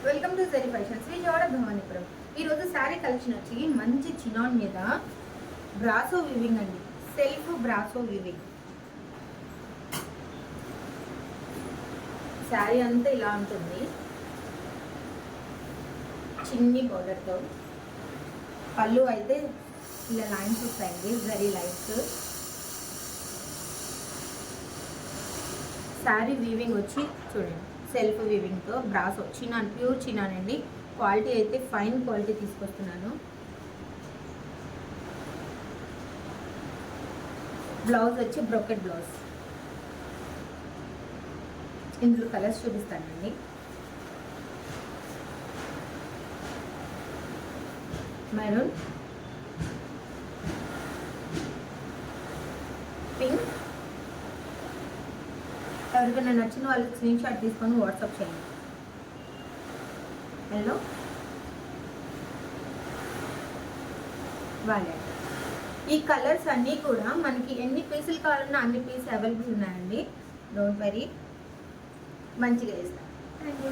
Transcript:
Welcome to Jerry fashions Vijayawada Bhavanipuram. ఈరోజు sari collection వచ్చి మంచి చినాన్ మీద బ్రాసో వివింగ్ అండి. సెల్ఫ్ బ్రాసో వివింగ్ శారీ అంతా ఇలా ఉంటుంది. చిన్ని బోర్డర్తో పళ్ళు అయితే ఇలా లైన్స్ వస్తాయండి, జరీ లైన్స్. శారీ వీవింగ్ వచ్చి చూడండి, సెల్ఫ్ వీవింగ్తో బ్రాసో చినాన్, ప్యూర్ చినాన్ అండి. క్వాలిటీ అయితే ఫైన్ క్వాలిటీ తీసుకొస్తున్నాను. బ్లౌజ్ వచ్చి బ్రోకెట్ బ్లౌజ్. ఇందులో కలర్స్ చూపిస్తానండి. Maroon, pink. ఎవరికైనా నచ్చిన వాళ్ళు స్క్రీన్ షాట్ తీసుకొని వాట్సాప్ చేయండి. హలో వాళ్ళే. ఈ కలర్స్ అన్నీ కూడా మనకి ఎన్ని పీసులు కావాలన్నా అన్ని పీస్ అవైలబుల్ ఉన్నాయండి. డోంట్ వరీ, మంచిగా ఇస్తాను. Thank you.